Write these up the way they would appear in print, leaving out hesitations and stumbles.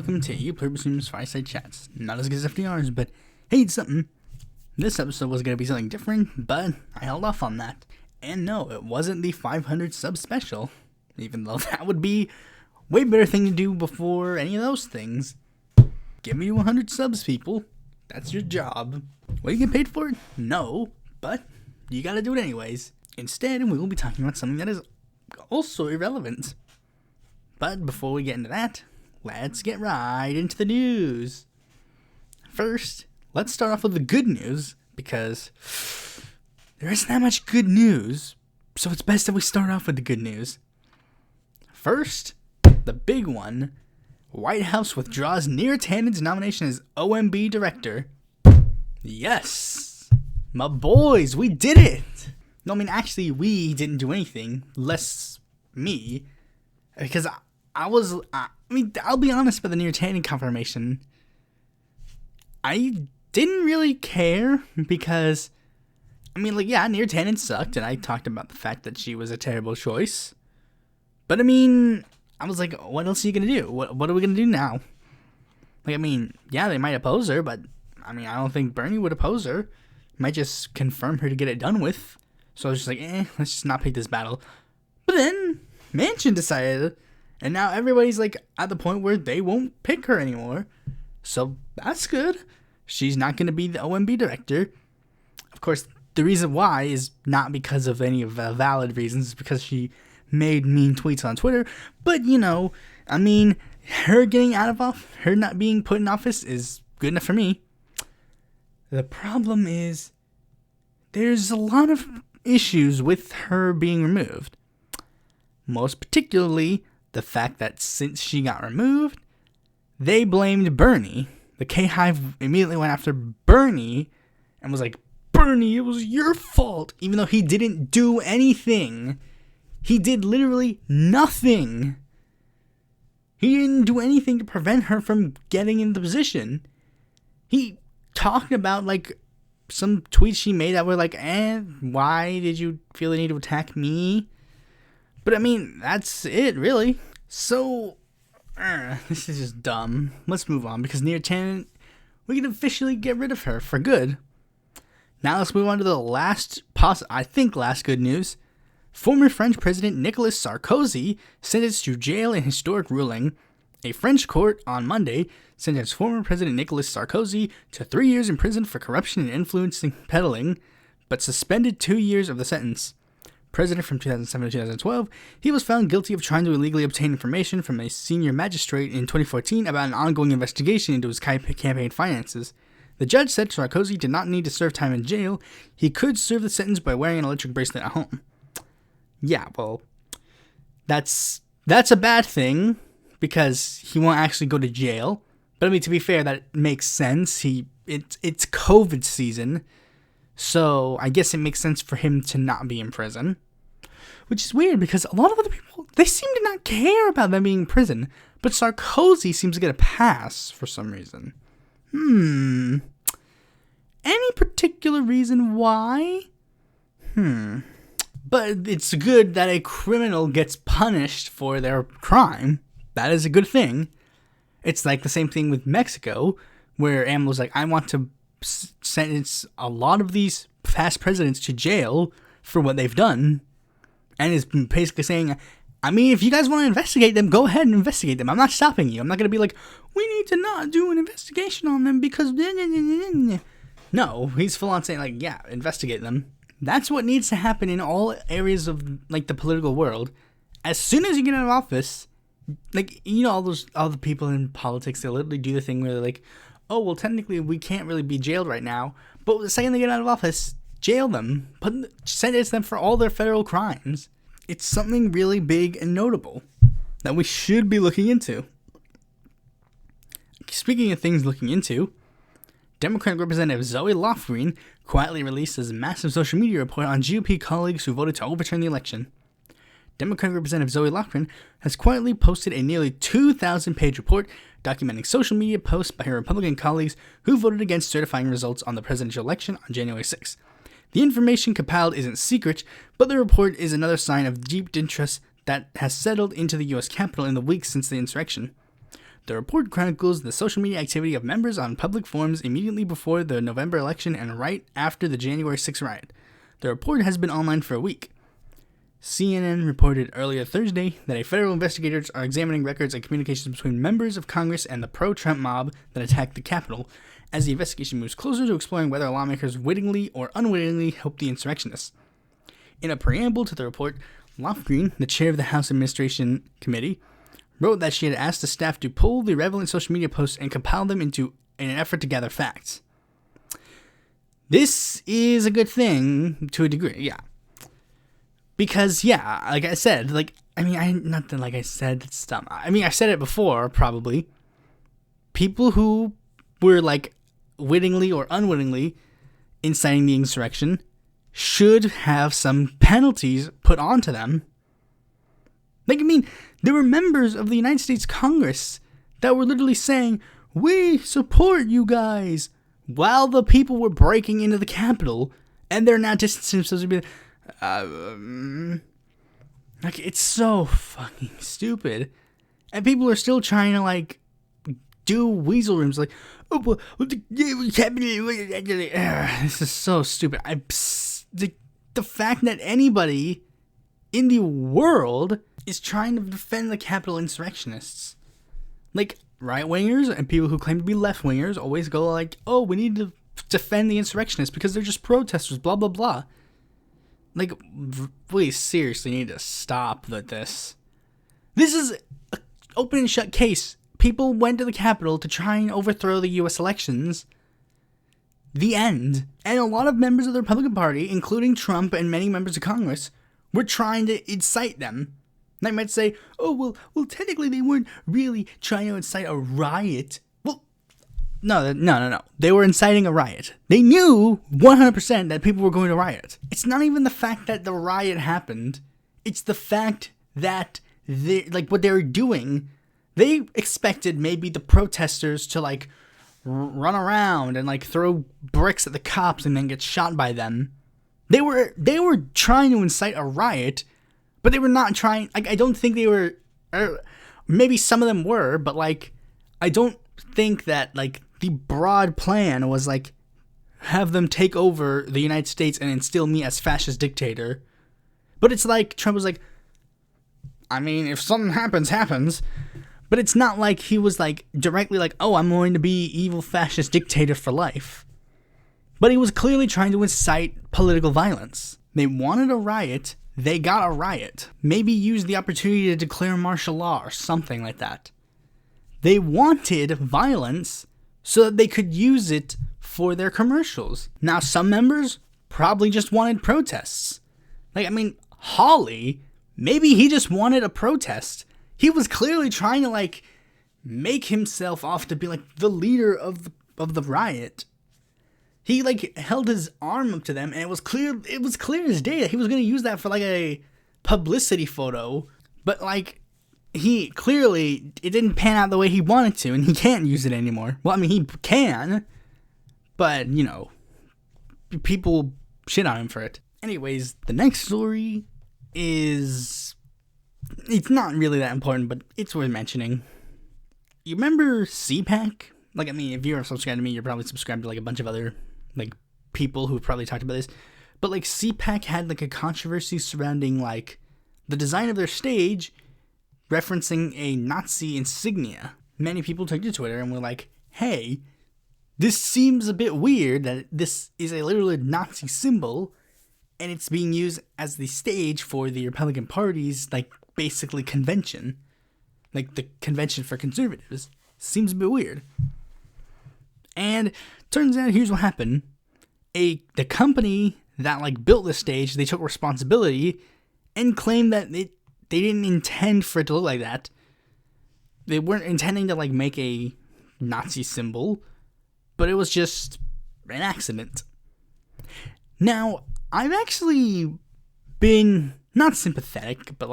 welcome to Pluribus Unum's Fireside Chats. Not as good as FDR's, but hey, it's something. This episode was going to be something different, but I held off on that. And no, it wasn't the 500 sub special, even though that would be a way better thing to do before any of those things. Give me 100 subs, people. That's your job. Will you get paid for it? No, but you gotta do it anyways. Instead, we will be talking about something that is also irrelevant. But before we get into that, let's get right into the news. First, let's start off with the good news, because there isn't that much good news, so it's best that we start off with the good news. First, the big one, White House withdraws Neera Tanden's nomination as OMB director. Yes! My boys, we did it! No, I mean, actually, we didn't do anything, less me, because I'll be honest about the Neera Tanden confirmation. I didn't really care because, Neera Tanden sucked, and I talked about the fact that she was a terrible choice. But, I was like, what else are you going to do? What are we going to do now? They might oppose her, but, I don't think Bernie would oppose her. Might just confirm her to get it done with. So I was just like, let's just not pick this battle. But then, Manchin decided, and now everybody's, at the point where they won't pick her anymore. So, that's good. She's not going to be the OMB director. Of course, the reason why is not because of any of the valid reasons. It's because she made mean tweets on Twitter. But, her getting out of office, her not being put in office is good enough for me. The problem is, there's a lot of issues with her being removed. Most particularly, the fact that since she got removed, they blamed Bernie. The K-Hive immediately went after Bernie and was like, Bernie, it was your fault. Even though he didn't do anything. He did literally nothing. He didn't do anything to prevent her from getting in the position. He talked about, some tweets she made that were why did you feel the need to attack me? But, that's it, really. So, this is just dumb. Let's move on, because Neera Tanden, we can officially get rid of her for good. Now let's move on to the last good news. Former French President Nicolas Sarkozy sentenced to jail in historic ruling. A French court on Monday sentenced former President Nicolas Sarkozy to 3 years in prison for corruption and influencing peddling, but suspended 2 years of the sentence. President from 2007 to 2012, he was found guilty of trying to illegally obtain information from a senior magistrate in 2014 about an ongoing investigation into his campaign finances. The judge said Sarkozy did not need to serve time in jail. He could serve the sentence by wearing an electric bracelet at home. Yeah, well, that's a bad thing, because he won't actually go to jail. But to be fair, that makes sense. It's COVID season, so I guess it makes sense for him to not be in prison. Which is weird, because a lot of other people, they seem to not care about them being in prison. But Sarkozy seems to get a pass for some reason. Any particular reason why? But it's good that a criminal gets punished for their crime. That is a good thing. It's like the same thing with Mexico, where AMLO's like, I want to sentence a lot of these past presidents to jail for what they've done. And is basically saying, if you guys want to investigate them, go ahead and investigate them. I'm not stopping you. I'm not going to be like, we need to not do an investigation on them because... No, he's full on saying, investigate them. That's what needs to happen in all areas of, the political world. As soon as you get out of office, all the people in politics, they literally do the thing where they're like, oh, well, technically we can't really be jailed right now. But the second they get out of office, jail them. Sentence them for all their federal crimes. It's something really big and notable that we should be looking into. Speaking of things looking into, Democratic Representative Zoe Lofgren quietly released a massive social media report on GOP colleagues who voted to overturn the election. Democratic Representative Zoe Lofgren has quietly posted a nearly 2,000-page report documenting social media posts by her Republican colleagues who voted against certifying results on the presidential election on January 6th. The information compiled isn't secret, but the report is another sign of deep distrust that has settled into the U.S. Capitol in the weeks since the insurrection. The report chronicles the social media activity of members on public forums immediately before the November election and right after the January 6th riot. The report has been online for a week. CNN reported earlier Thursday that federal investigators are examining records and communications between members of Congress and the pro-Trump mob that attacked the Capitol, as the investigation moves closer to exploring whether lawmakers wittingly or unwittingly helped the insurrectionists. In a preamble to the report, Lofgren, the chair of the House Administration Committee, wrote that she had asked the staff to pull the relevant social media posts and compile them in an effort to gather facts. This is a good thing to a degree, yeah. Because, yeah, like I said, it's dumb. I've said it before, probably. People who were, wittingly or unwittingly inciting the insurrection should have some penalties put onto them. There were members of the United States Congress that were literally saying, "We support you guys," while the people were breaking into the Capitol, and they're now distancing themselves it's so fucking stupid. And people are still trying to, do weasel rooms, this is so stupid. The fact that anybody in the world is trying to defend the Capitol insurrectionists. Right-wingers and people who claim to be left-wingers always go we need to defend the insurrectionists because they're just protesters, blah, blah, blah. We seriously need to stop with this. This is an open and shut case. People went to the Capitol to try and overthrow the U.S. elections. The end. And a lot of members of the Republican Party, including Trump and many members of Congress, were trying to incite them. And I might say, well, technically they weren't really trying to incite a riot. Well, no. They were inciting a riot. They knew 100% that people were going to riot. It's not even the fact that the riot happened. It's the fact that what they were doing. They expected maybe the protesters to run around and throw bricks at the cops and then get shot by them. They were trying to incite a riot, but they were not trying. I don't think they were. Maybe some of them were, but I don't think that the broad plan was have them take over the United States and instill me as fascist dictator. But it's Trump was if something happens. But it's not he was directly I'm going to be evil fascist dictator for life. But he was clearly trying to incite political violence. They wanted a riot. They got a riot. Maybe use the opportunity to declare martial law or something like that. They wanted violence so that they could use it for their commercials. Now, some members probably just wanted protests. Hawley, maybe he just wanted a protest. He was clearly trying to make himself off to be the leader of the riot. He held his arm up to them, and it was clear as day that he was going to use that for a publicity photo. But he clearly, it didn't pan out the way he wanted to, and he can't use it anymore. Well, he can, but people shit on him for it. Anyways, the next story is, it's not really that important, but it's worth mentioning. You remember CPAC? If you're subscribed to me, you're probably subscribed to a bunch of other people who've probably talked about this. But CPAC had a controversy surrounding the design of their stage, referencing a Nazi insignia. Many people took to Twitter and were hey, this seems a bit weird that this is a literal Nazi symbol and it's being used as the stage for the Republican Party's basically convention, the convention for conservatives. Seems a bit weird. And turns out, here's what happened. The company that built the stage, they took responsibility and claimed that they didn't intend for it to look like that. They weren't intending to make a Nazi symbol, but it was just an accident. Now, I've actually been not sympathetic, but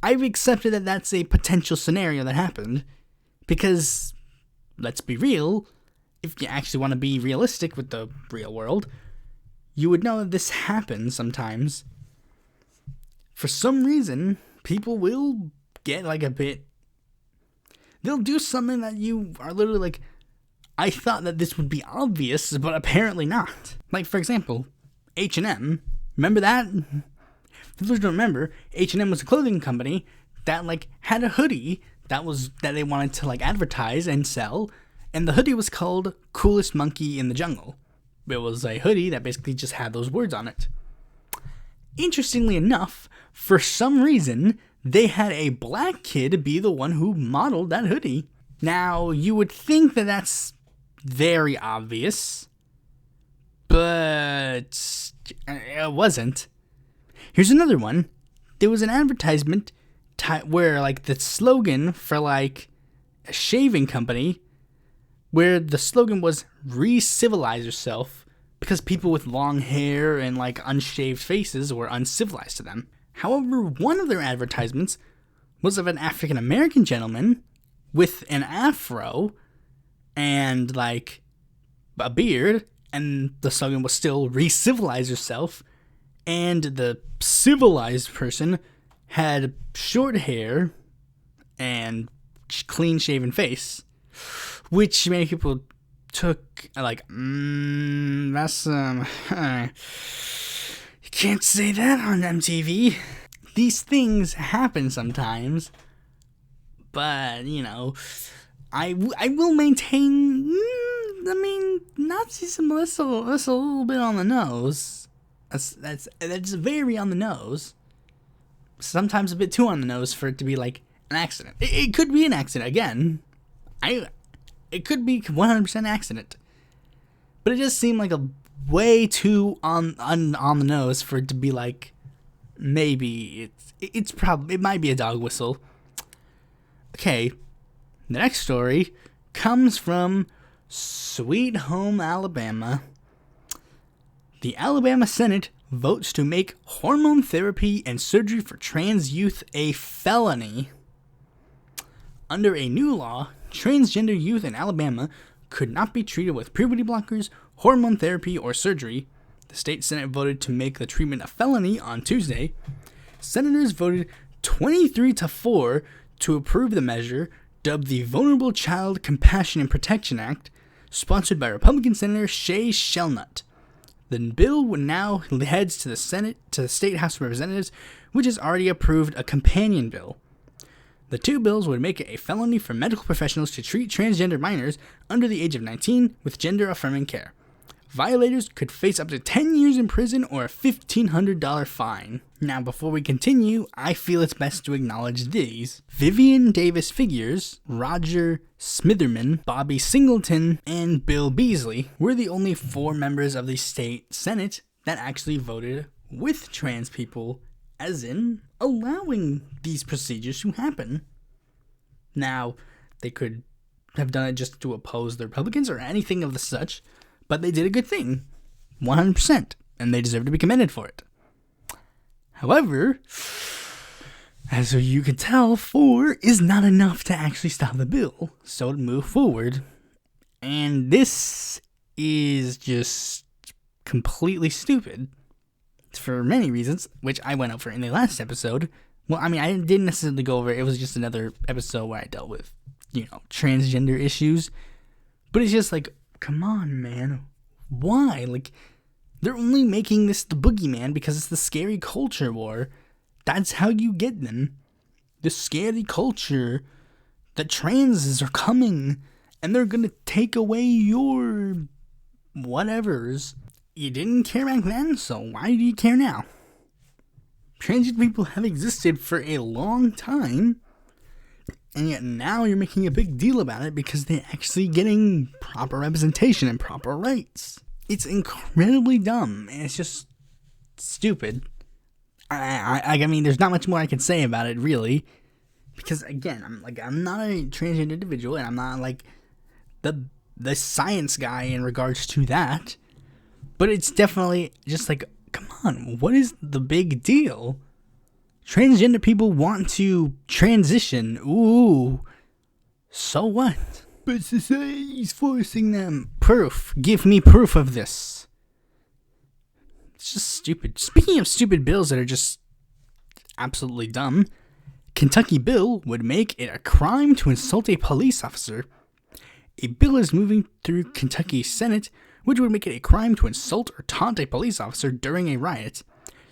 I've accepted that that's a potential scenario that happened, because let's be real, if you actually want to be realistic with the real world, you would know that this happens sometimes. For some reason, people will get a bit... they'll do something that you are literally like, I thought that this would be obvious, but apparently not. Like, for example, H&M. Remember that? For those who don't remember, H&M was a clothing company that, like, had a hoodie that they wanted to, like, advertise and sell, and the hoodie was called Coolest Monkey in the Jungle. It was a hoodie that basically just had those words on it. Interestingly enough, for some reason, they had a black kid be the one who modeled that hoodie. Now, you would think that that's very obvious, but it wasn't. Here's another one. There was an advertisement where, like, the slogan for, like, a shaving company, where the slogan was re-civilize yourself, because people with long hair and, like, unshaved faces were uncivilized to them. However, one of their advertisements was of an African-American gentleman with an afro and, like, a beard, and the slogan was still re-civilize yourself, and the civilized person had short hair and clean-shaven face, which many people took like, that's you can't say that on MTV. These things happen sometimes, but you know, I will maintain. I mean, Nazism. That's a little bit on the nose. That's very on the nose. Sometimes a bit too on the nose for it to be like an accident. It could be an accident again. It could be 100% accident, but it just seemed like a way too on the nose for it to be like, maybe it might be a dog whistle. Okay, the next story comes from Sweet Home Alabama. The Alabama Senate votes to make hormone therapy and surgery for trans youth a felony. Under a new law, transgender youth in Alabama could not be treated with puberty blockers, hormone therapy, or surgery. The state Senate voted to make the treatment a felony on Tuesday. Senators voted 23-4 to approve the measure, dubbed the Vulnerable Child Compassion and Protection Act, sponsored by Republican Senator Shay Shelnut. The bill now heads to the State House of Representatives, which has already approved a companion bill. The two bills would make it a felony for medical professionals to treat transgender minors under the age of 19 with gender-affirming care. Violators could face up to 10 years in prison or a $1,500 fine. Now, before we continue, I feel it's best to acknowledge these. Vivian Davis Figures, Roger Smitherman, Bobby Singleton, and Bill Beasley were the only 4 members of the state Senate that actually voted with trans people, as in allowing these procedures to happen. Now, they could have done it just to oppose the Republicans or anything of the such, but they did a good thing, 100%, and they deserve to be commended for it. However, as you can tell, 4 is not enough to actually stop the bill, so to move forward. And this is just completely stupid for many reasons, which I went over in the last episode. Well, I mean, I didn't necessarily go over it. It was just another episode where I dealt with, transgender issues. But it's just like, come on, man. Why? Like, they're only making this the boogeyman because it's the scary culture war. That's how you get them. The scary culture that transes are coming and they're gonna take away your whatevers. You didn't care back then, so why do you care now? Transgender people have existed for a long time, and yet now you're making a big deal about it because they're actually getting proper representation and proper rights. It's incredibly dumb, and it's just stupid. I mean, there's not much more I can say about it, really, because again, I'm not a transgender individual, and I'm not like the science guy in regards to that. But it's definitely just like, come on, what is the big deal? Transgender people want to transition. Ooh, so what? But society's forcing them. Proof. Give me proof of this. It's just stupid. Speaking of stupid bills that are just absolutely dumb, Kentucky bill would make it a crime to insult a police officer. A bill is moving through Kentucky Senate, which would make it a crime to insult or taunt a police officer during a riot.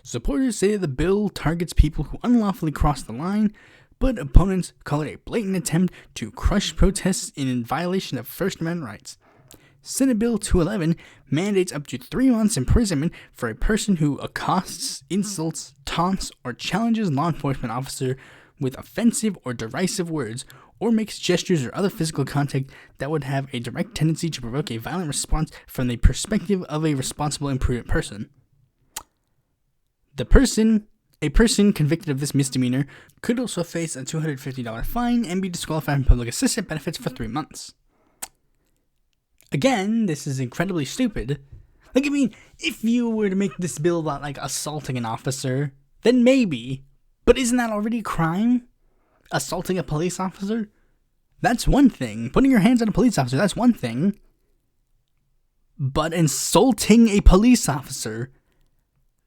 Supporters say the bill targets people who unlawfully cross the line, but opponents call it a blatant attempt to crush protests in violation of First Amendment rights. Senate Bill 211 mandates up to 3 months imprisonment for a person who accosts, insults, taunts, or challenges law enforcement officer with offensive or derisive words, or makes gestures or other physical contact that would have a direct tendency to provoke a violent response from the perspective of a responsible and prudent person. A person convicted of this misdemeanor could also face a $250 fine and be disqualified from public assistance benefits for 3 months. Again, this is incredibly stupid. Like, I mean, if you were to make this bill about, like, assaulting an officer, then maybe. But isn't that already a crime? Assaulting a police officer? That's one thing. Putting your hands on a police officer, that's one thing. But insulting a police officer,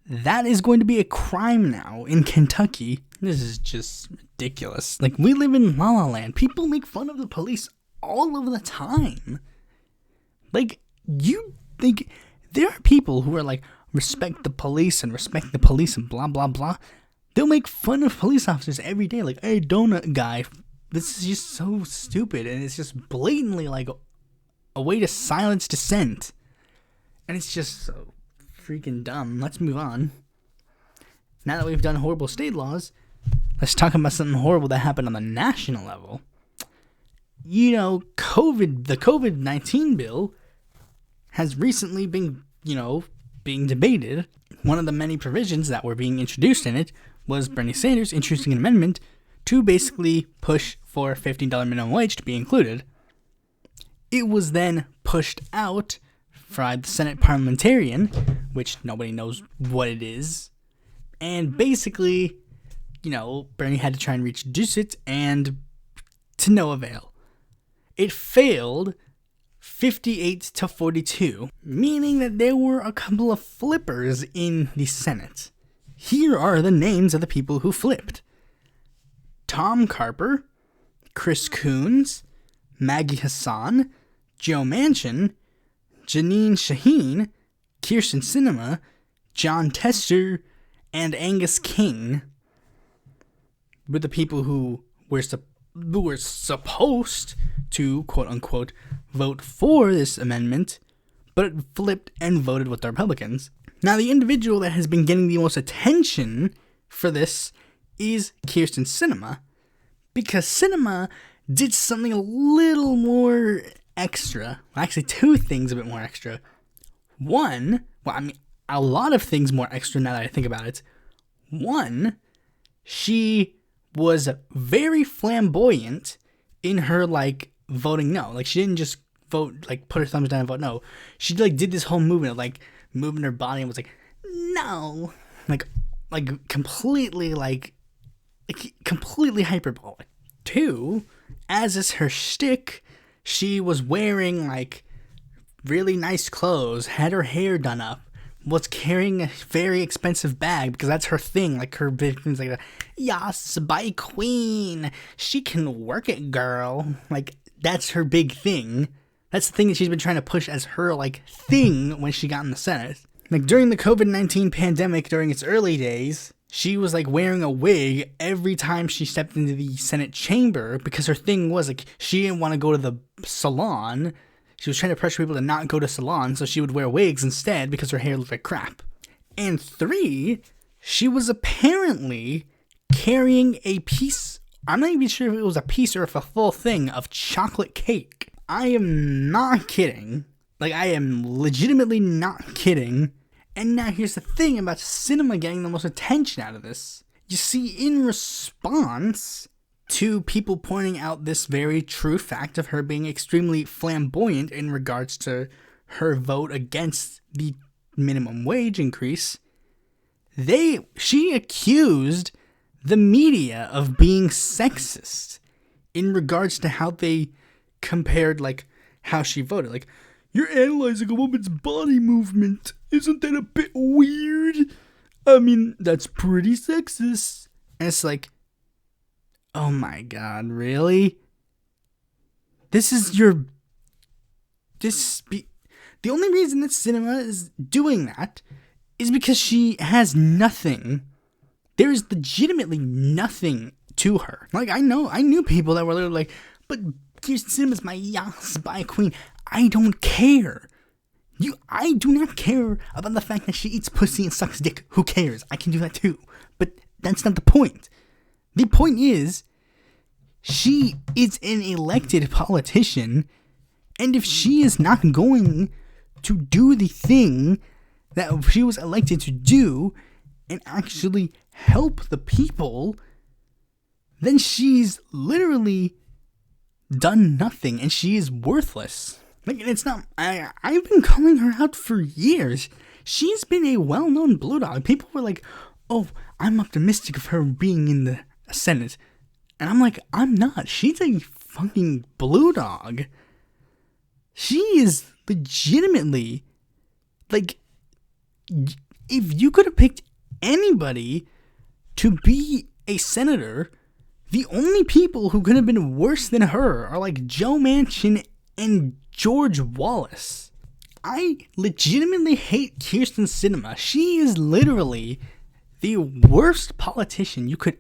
that is going to be a crime now in Kentucky. This is just ridiculous. Like, we live in La La Land. People make fun of the police all of the time. Like, you think there are people who are like, respect the police and blah, blah, blah. They'll make fun of police officers every day. Like, hey, donut guy. This is just so stupid. And it's just blatantly like a way to silence dissent. And it's just so freaking dumb. Let's move on. Now that we've done horrible state laws, let's talk about something horrible that happened on the national level. You know, the COVID-19 bill has recently been, being debated. One of the many provisions that were being introduced in it was Bernie Sanders introducing an amendment to basically push for a $15 minimum wage to be included. It was then pushed out by the Senate parliamentarian, which nobody knows what it is. And basically, Bernie had to try and reduce it, and to no avail. It failed 58-42, meaning that there were a couple of flippers in the Senate. Here are the names of the people who flipped: Tom Carper, Chris Coons, Maggie Hassan, Joe Manchin, Janine Shaheen, Kirsten Sinema, John Tester, and Angus King were the people who were supposed to, quote-unquote, vote for this amendment, but it flipped and voted with the Republicans. Now, the individual that has been getting the most attention for this is Kirsten Sinema, because Sinema did something a little more extra. Well, actually, 2 things a bit more extra. One, a lot of things more extra now that I think about it. One, she was very flamboyant in her, voting no. She didn't just vote, put her thumbs down and vote no. She, did this whole movement of, moving her body and was like, no. Completely hyperbolic. 2, as is her shtick, she was wearing, really nice clothes, had her hair done up, was carrying a very expensive bag, because that's her thing, her big things like that. Yas, by queen, she can work it, girl. That's her big thing. That's the thing that she's been trying to push as her, thing when she got in the Senate. During the COVID-19 pandemic, during its early days, she was, wearing a wig every time she stepped into the Senate chamber, because her thing was, she didn't want to go to the salon. She was trying to pressure people to not go to salons, so she would wear wigs instead because her hair looked like crap. And 3, she was apparently carrying a piece, I'm not even sure if it was a piece or if a full thing, of chocolate cake. I am not kidding. I am legitimately not kidding. And now here's the thing about Sinema getting the most attention out of this. You see, in response to people pointing out this very true fact of her being extremely flamboyant in regards to her vote against the minimum wage increase, she accused the media of being sexist in regards to how they compared, how she voted. You're analyzing a woman's body movement. Isn't that a bit weird? I mean, that's pretty sexist. And it's Oh my god, really? This is your... The only reason that Cinema is doing that is because she has nothing. There is legitimately nothing to her. Like, I knew people that were literally like, but Kirsten Cinema's my Yas by queen. I don't care. I do not care about the fact that she eats pussy and sucks dick. Who cares? I can do that too. But that's not the point. The point is, she is an elected politician, and if she is not going to do the thing that she was elected to do and actually help the people, then she's literally done nothing and she is worthless. Like, it's not... I've been calling her out for years. She's been a well-known blue dog. People were like, oh, I'm optimistic of her being in the Senate. And I'm like, I'm not. She's a fucking blue dog. She is legitimately... Like, if you could have picked anybody to be a senator, the only people who could have been worse than her are like Joe Manchin and George Wallace. I legitimately hate Kirsten Sinema. She is literally the worst politician you could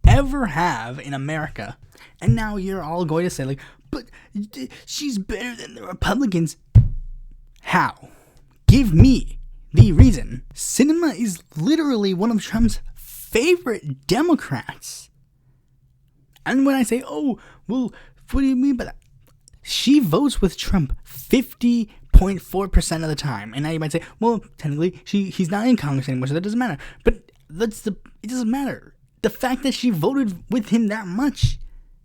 ever have in America. And now you're all going to say, like, but she's better than the Republicans. How? Give me the reason. Sinema is literally one of Trump's favorite Democrats. And when I say, oh, well, what do you mean by that? She votes with Trump 50.4% of the time. And now you might say, well, technically, he's not in Congress anymore, so that doesn't matter. But it doesn't matter. The fact that she voted with him that much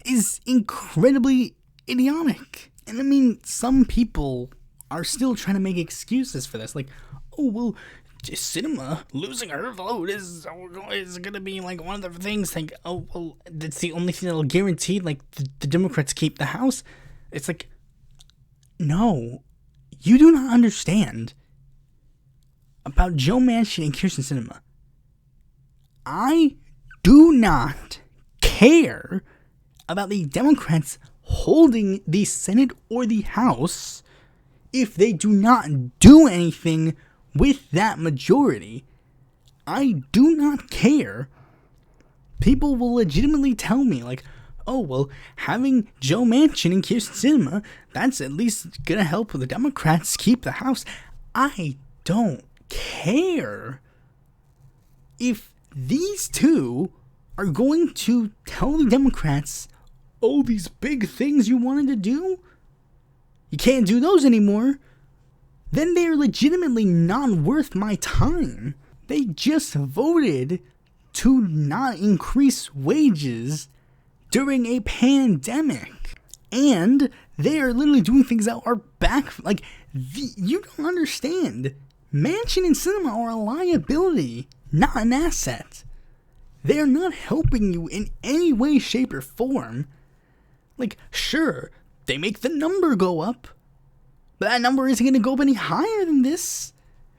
is incredibly idiotic. And I mean, some people are still trying to make excuses for this. Like, oh, well, Sinema losing her vote is going to be like one of the things. Like, oh, well, that's the only thing that'll guarantee, like, the Democrats keep the House. It's like, no, you do not understand about Joe Manchin and Kirsten Sinema. I do not care about the Democrats holding the Senate or the House if they do not do anything with that majority. I do not care. People will legitimately tell me, like, oh, well, having Joe Manchin and Kirsten Sinema, that's at least gonna help the Democrats keep the House. I don't care. If these two are going to tell the Democrats, oh, these big things you wanted to do, you can't do those anymore, then they are legitimately not worth my time. They just voted to not increase wages during a pandemic. And they are literally doing things that are back... Like, you don't understand. Manchin and Sinema are a liability, not an asset. They are not helping you in any way, shape, or form. Like, sure, they make the number go up, but that number isn't going to go up any higher than this.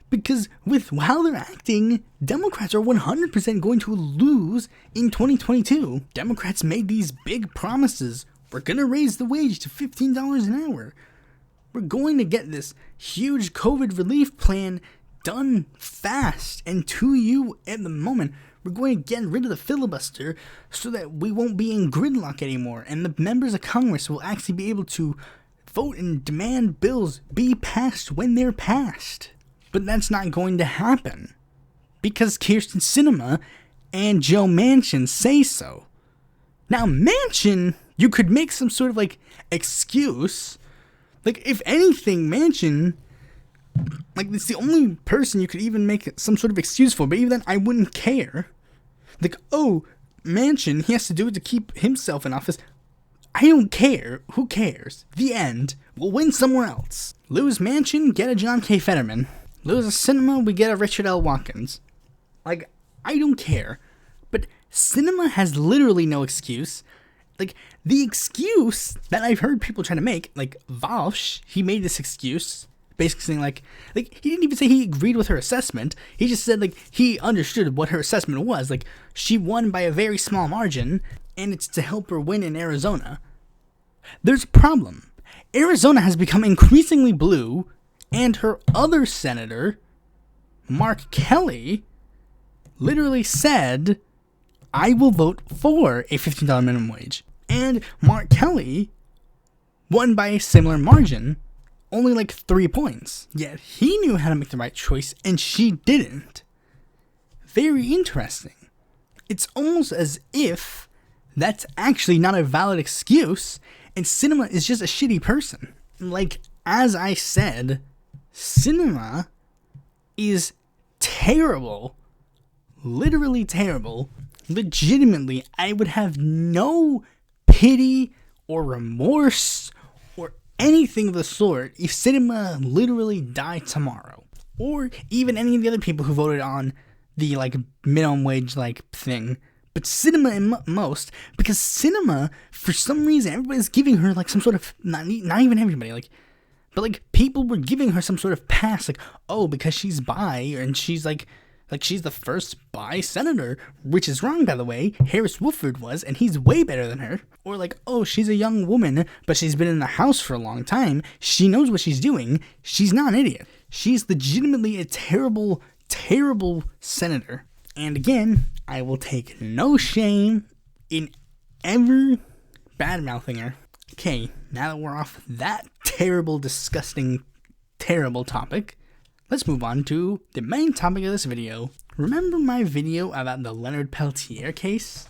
Because with how they're acting, Democrats are 100% going to lose in 2022. Democrats made these big promises. We're going to raise the wage to $15 an hour. We're going to get this huge COVID relief plan done fast and to you at the moment. We're going to get rid of the filibuster so that we won't be in gridlock anymore. And the members of Congress will actually be able to vote and demand bills be passed when they're passed. But that's not going to happen because Kirsten Sinema and Joe Manchin say so. Now, Manchin, you could make some sort of, like, excuse. Like, if anything, Manchin, like, it's the only person you could even make some sort of excuse for. But even then, I wouldn't care. Like, oh, Manchin, he has to do it to keep himself in office. I don't care. Who cares? The end. We'll win somewhere else. Lose Manchin, get a John K. Fetterman. Lose a Sinema, we get a Richard L. Watkins. Like, I don't care. But Sinema has literally no excuse. Like, the excuse that I've heard people trying to make, like, Walsh, he made this excuse, basically saying, like, he didn't even say he agreed with her assessment. He just said, like, he understood what her assessment was. Like, she won by a very small margin. and it's to help her win in Arizona. There's a problem. Arizona has become increasingly blue, and her other senator, Mark Kelly, literally said, I will vote for a $15 minimum wage. And Mark Kelly won by a similar margin, only like 3 points. Yet he knew how to make the right choice, and she didn't. Very interesting. It's almost as if that's actually not a valid excuse, and Sinema is just a shitty person. Like, as I said, Sinema is terrible. Literally terrible. Legitimately, I would have no pity or remorse or anything of the sort if Sinema literally died tomorrow. Or even any of the other people who voted on the, like, minimum wage, like, thing. But Sinema in most, because Sinema, for some reason, everybody's giving her, like, some sort of, not even everybody, like, but, like, people were giving her some sort of pass, like, oh, because she's bi, and she's, like, she's the first bi senator, which is wrong, by the way. Harris Woodford was, and he's way better than her. Or, like, oh, she's a young woman, but she's been in the House for a long time. She knows what she's doing. She's not an idiot. She's legitimately a terrible, terrible senator. And again, I will take no shame in ever bad-mouthing her. Okay, now that we're off that terrible, disgusting, terrible topic, let's move on to the main topic of this video. Remember my video about the Leonard Peltier case?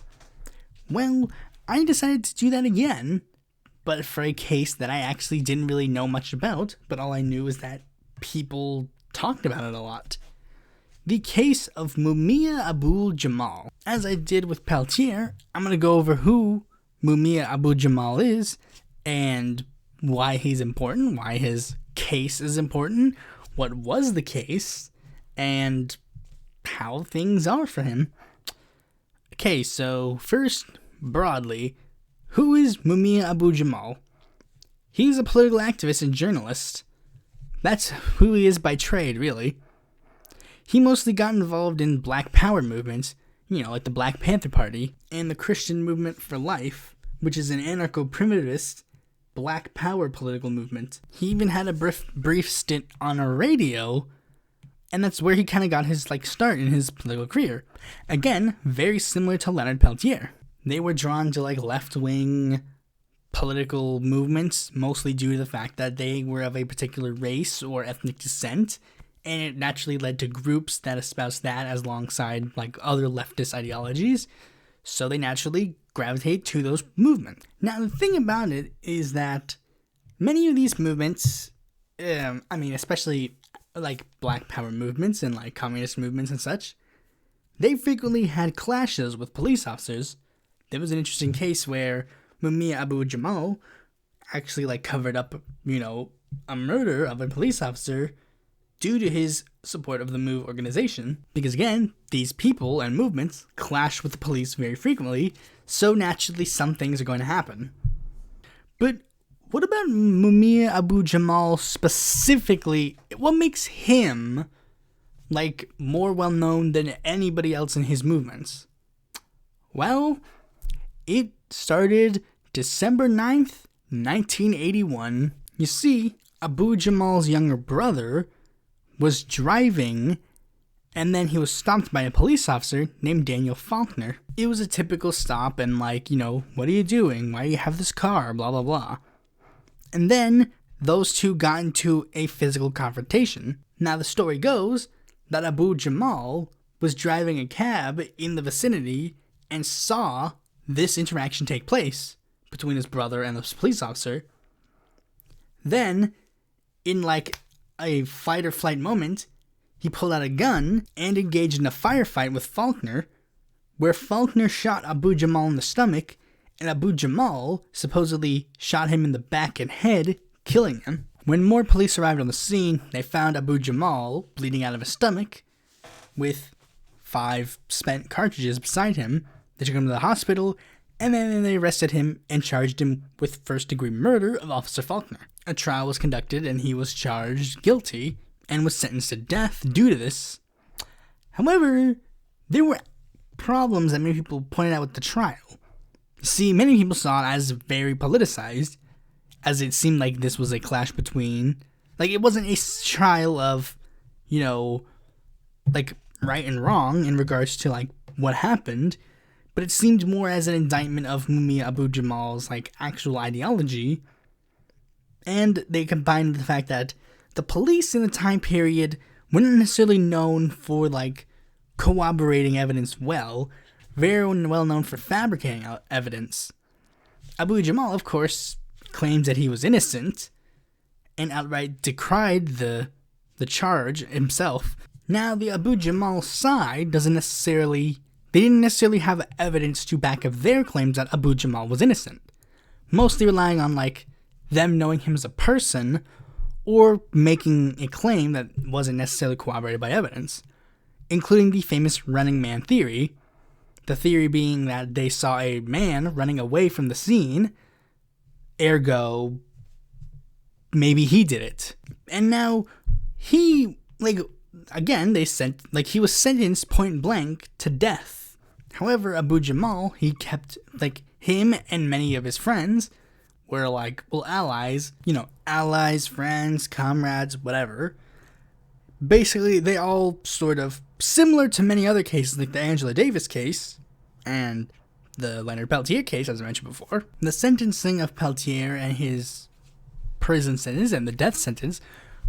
Well, I decided to do that again, but for a case that I actually didn't really know much about, but all I knew is that people talked about it a lot. The case of Mumia Abu-Jamal. As I did with Peltier, I'm going to go over who Mumia Abu-Jamal is, and why he's important, why his case is important, what was the case, and how things are for him. Okay, so first, broadly, who is Mumia Abu-Jamal? He's a political activist and journalist. That's who he is by trade, really. He mostly got involved in Black Power movements, like the Black Panther Party, and the Christian Movement for Life, which is an anarcho-primitivist Black Power political movement. He even had a brief stint on a radio, and that's where he kind of got his start in his political career. Again, very similar to Leonard Peltier. They were drawn to left-wing political movements, mostly due to the fact that they were of a particular race or ethnic descent, and it naturally led to groups that espoused that as alongside other leftist ideologies, so they naturally gravitate to those movements. Now, the thing about it is that many of these movements, especially Black Power movements and communist movements and such, they frequently had clashes with police officers. There was an interesting case where Mumia Abu-Jamal actually covered up, a murder of a police officer due to his support of the MOVE organization. Because again, these people and movements clash with the police very frequently, so naturally some things are going to happen. But what about Mumia Abu-Jamal specifically? What makes him more well known than anybody else in his movements? Well, it started December 9th, 1981. You see, Abu-Jamal's younger brother was driving, and then he was stopped by a police officer named Daniel Faulkner. It was a typical stop, and what are you doing? Why do you have this car? Blah, blah, blah. And then those two got into a physical confrontation. Now, the story goes that Abu-Jamal was driving a cab in the vicinity and saw this interaction take place between his brother and this police officer. Then, in a fight or flight moment, he pulled out a gun and engaged in a firefight with Faulkner, where Faulkner shot Abu-Jamal in the stomach, and Abu-Jamal supposedly shot him in the back and head, killing him. When more police arrived on the scene, they found Abu-Jamal bleeding out of his stomach, with 5 spent cartridges beside him. They took him to the hospital, and then they arrested him and charged him with first-degree murder of Officer Faulkner. A trial was conducted, and he was charged guilty and was sentenced to death due to this. However, there were problems that many people pointed out with the trial. See, many people saw it as very politicized, as it seemed like this was a clash between, like, it wasn't a trial of, like, right and wrong in regards to, like, what happened, but it seemed more as an indictment of Mumia Abu-Jamal's, like, actual ideology, and they combined the fact that the police in the time period weren't necessarily known for, like, corroborating evidence well, very well known for fabricating evidence. Abu-Jamal, of course, claims that he was innocent, and outright decried the charge himself. Now, the Abu-Jamal side didn't necessarily have evidence to back up their claims that Abu-Jamal was innocent, mostly relying on, like, them knowing him as a person, or making a claim that wasn't necessarily corroborated by evidence, including the famous running man theory, the theory being that they saw a man running away from the scene, ergo, maybe he did it. And now, he, like, again, he was sentenced point blank to death. However, Abu-Jamal, he kept, like, him and many of his friends were, like, well, allies, friends, comrades, whatever. Basically, they all sort of, similar to many other cases, like the Angela Davis case, and the Leonard Peltier case, as I mentioned before, the sentencing of Peltier and his prison sentence and the death sentence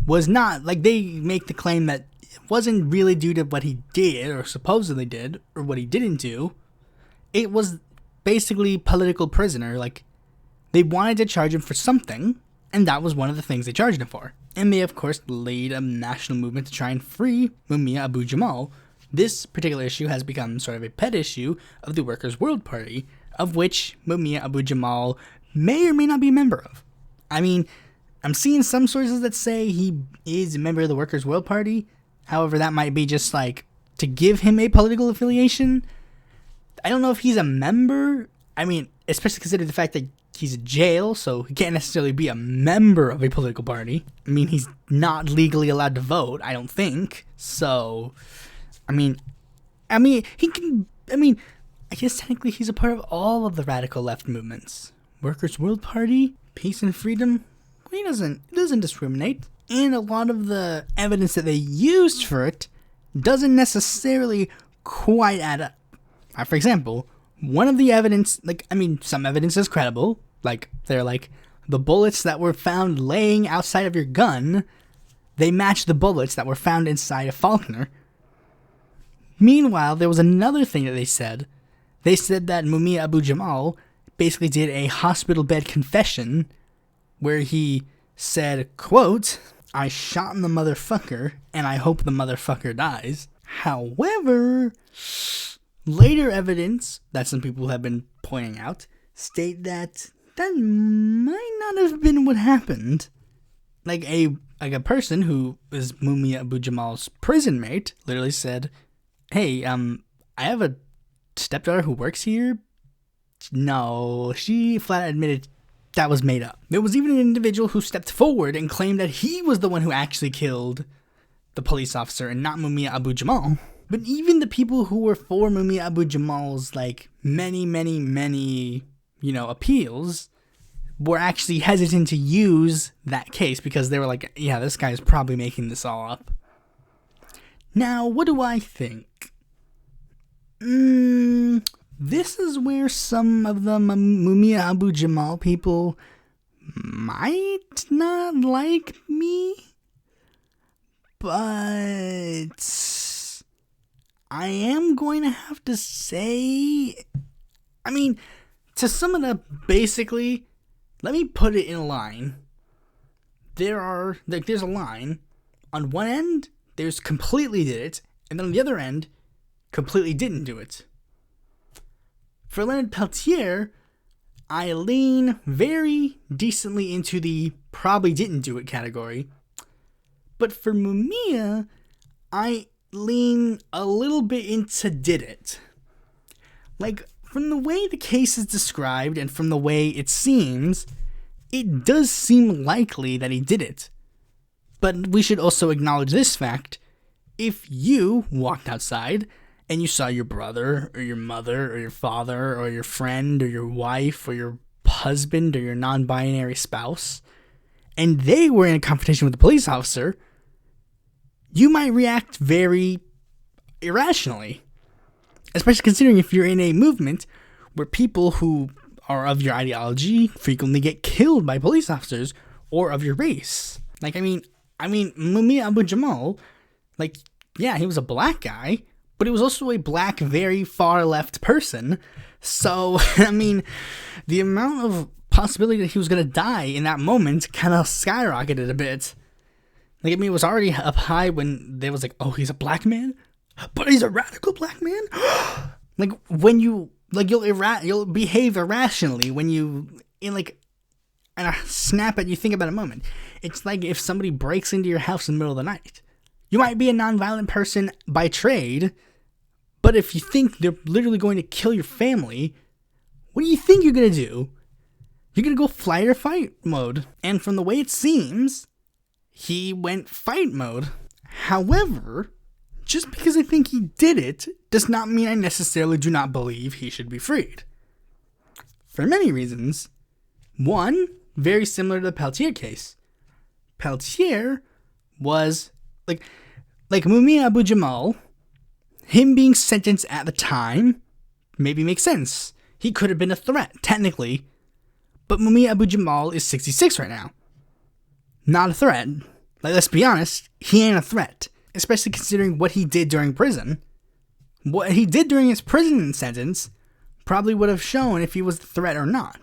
was not, like, they make the claim that it wasn't really due to what he did, or supposedly did, or what he didn't do. It was basically political prisoner, like, they wanted to charge him for something, and that was one of the things they charged him for. And they, of course, laid a national movement to try and free Mumia Abu-Jamal. This particular issue has become sort of a pet issue of the Workers' World Party, of which Mumia Abu-Jamal may or may not be a member of. I mean, I'm seeing some sources that say he is a member of the Workers' World Party. However, that might be just, like, to give him a political affiliation. I don't know if he's a member. I mean, especially considering the fact that he's in jail, so he can't necessarily be a member of a political party. I mean, he's not legally allowed to vote, I don't think. So, I guess technically he's a part of all of the radical left movements. Workers' World Party, Peace and Freedom, it doesn't discriminate. And a lot of the evidence that they used for it doesn't necessarily quite add up. For example, one of the evidence, some evidence is credible. Like, they're like, the bullets that were found laying outside of your gun, they match the bullets that were found inside of Faulkner. Meanwhile, there was another thing that they said. They said that Mumia Abu-Jamal basically did a hospital bed confession where he said, quote, "I shot the motherfucker, and I hope the motherfucker dies." However, later evidence that some people have been pointing out state that might not have been what happened. Like a person who is Mumia Abu-Jamal's prison mate literally said, "Hey, I have a stepdaughter who works here." No, she flat admitted that was made up. There was even an individual who stepped forward and claimed that he was the one who actually killed the police officer and not Mumia Abu-Jamal. But even the people who were for Mumia Abu-Jamal's, like, many, appeals were actually hesitant to use that case because they were like, yeah, this guy's probably making this all up. Now, what do I think? This is where some of the Mumia Abu-Jamal people might not like me, but I am going to have to say, to sum it up, basically, let me put it in a line. There's a line. On one end, there's completely did it, and then on the other end, completely didn't do it. For Leonard Peltier, I lean very decently into the probably didn't do it category. But for Mumia, I lean a little bit into did it. Like, from the way the case is described and from the way it seems, it does seem likely that he did it. But we should also acknowledge this fact. If you walked outside and you saw your brother or your mother or your father or your friend or your wife or your husband or your non-binary spouse, and they were in a confrontation with a police officer, you might react very irrationally. Especially considering if you're in a movement where people who are of your ideology frequently get killed by police officers or of your race. Like, I mean, Mumia Abu-Jamal, like, yeah, he was a black guy, but he was also a black, very far left person. So, I mean, the amount of possibility that he was going to die in that moment kind of skyrocketed a bit. Like, I mean, it was already up high when there was like, oh, he's a black man? But he's a radical black man? Like, when you, like, you'll behave irrationally when you, in a snap at you think about a moment. It's like if somebody breaks into your house in the middle of the night. You might be a nonviolent person by trade, but if you think they're literally going to kill your family, what do you think you're going to do? You're going to go flight or fight mode. And from the way it seems, he went fight mode. However, just because I think he did it does not mean I necessarily do not believe he should be freed. For many reasons. One, very similar to the Peltier case. Peltier was, like Mumia Abu-Jamal, him being sentenced at the time maybe makes sense. He could have been a threat, technically. But Mumia Abu-Jamal is 66 right now. Not a threat. Like, let's be honest, he ain't a threat. Especially considering what he did during prison. What he did during his prison sentence probably would have shown if he was a threat or not.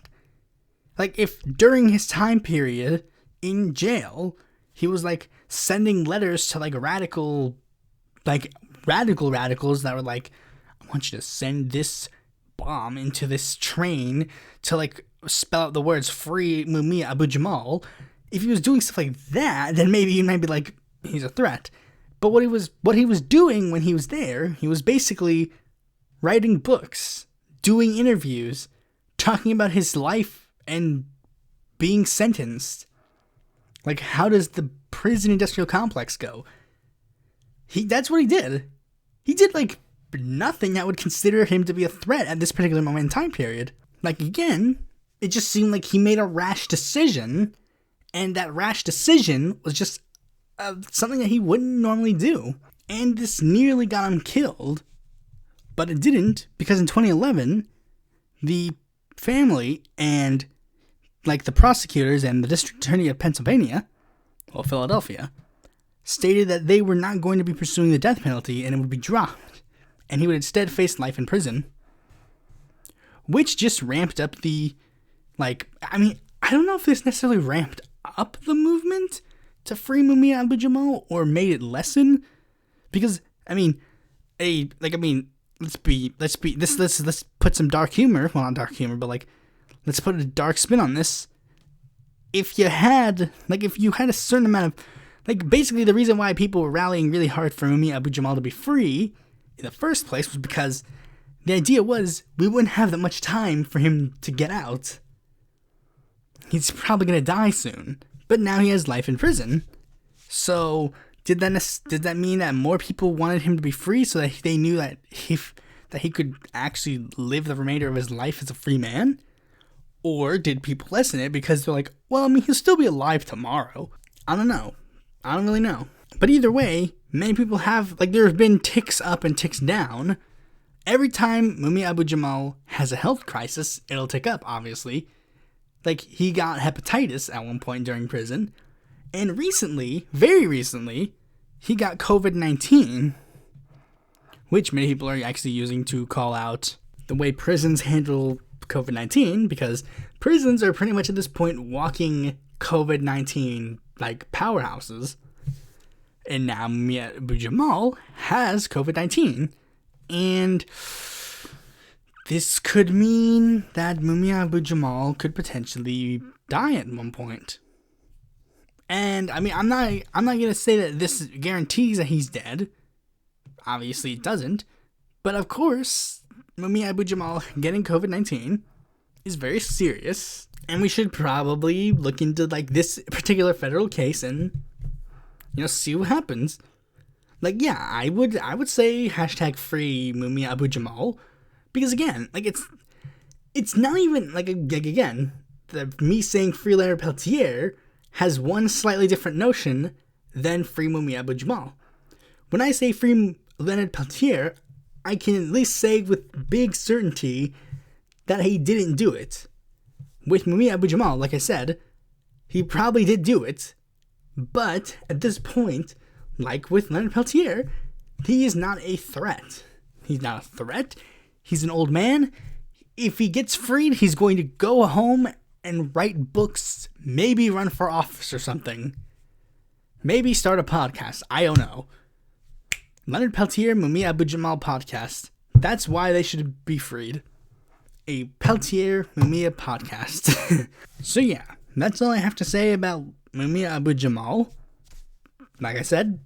Like, if during his time period in jail, he was, like, sending letters to, like, radicals that were like, I want you to send this bomb into this train to, like, spell out the words free Mumia Abu-Jamal. If he was doing stuff like that, then maybe you might be like, he's a threat. But what he was doing when he was there, he was basically writing books, doing interviews, talking about his life and being sentenced. Like, how does the prison industrial complex go? That's what he did. He did, like, nothing that would consider him to be a threat at this particular moment in time period. Like, again, it just seemed like he made a rash decision, and that rash decision was just something that he wouldn't normally do. And this nearly got him killed, but it didn't, because in 2011, the family and, like, the prosecutors and the district attorney of Pennsylvania, well, Philadelphia, stated that they were not going to be pursuing the death penalty and it would be dropped, and he would instead face life in prison, which just ramped up the, like, I mean, I don't know if this necessarily ramped up the movement to free Mumia Abu-Jamal or made it lessen, because let's put some dark humor, well, not dark humor, but, like, let's put a dark spin on this. If you had a certain amount of, like, basically the reason why people were rallying really hard for Mumia Abu-Jamal to be free in the first place was because the idea was we wouldn't have that much time for him to get out. He's probably going to die soon. But now he has life in prison. So did that mean that more people wanted him to be free so that they knew that he could actually live the remainder of his life as a free man? Or did people lessen it because they're like, well, I mean, he'll still be alive tomorrow. I don't know. I don't really know. But either way, many people have, like, there have been ticks up and ticks down. Every time Mumia Abu-Jamal has a health crisis, it'll tick up, obviously. Like, he got hepatitis at one point during prison. And recently, very recently, he got COVID-19. Which many people are actually using to call out the way prisons handle COVID-19. Because prisons are pretty much at this point walking COVID-19, like, powerhouses. And now Mumia Abu-Jamal has COVID-19. And this could mean that Mumia Abu-Jamal could potentially die at one point. And I mean, I'm not gonna say that this guarantees that he's dead. Obviously, it doesn't. But of course, Mumia Abu-Jamal getting COVID-19 is very serious, and we should probably look into, like, this particular federal case and, you know, see what happens. Like, yeah, I would say hashtag free Mumia Abu-Jamal, because again, like it's not even like again, me saying free Leonard Peltier has one slightly different notion than free Mumia Abu-Jamal. When I say free Leonard Peltier, I can at least say with big certainty that he didn't do it. With Mumia Abu-Jamal, like I said, he probably did do it, but at this point, like with Leonard Peltier, he is not a threat. He's not a threat. He's an old man. If he gets freed, he's going to go home and write books, maybe run for office or something. Maybe start a podcast. I don't know. Leonard Peltier, Mumia Abu-Jamal podcast. That's why they should be freed. A Peltier Mumia podcast. So yeah, that's all I have to say about Mumia Abu-Jamal. Like I said,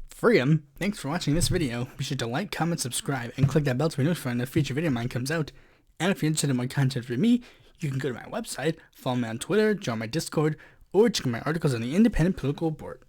free him. Thanks for watching this video. Be sure to like, comment, subscribe, and click that bell to be notified when a future video of mine comes out. And if you're interested in more content from me, you can go to my website, follow me on Twitter, join my Discord, or check my articles on the Independent Political Report.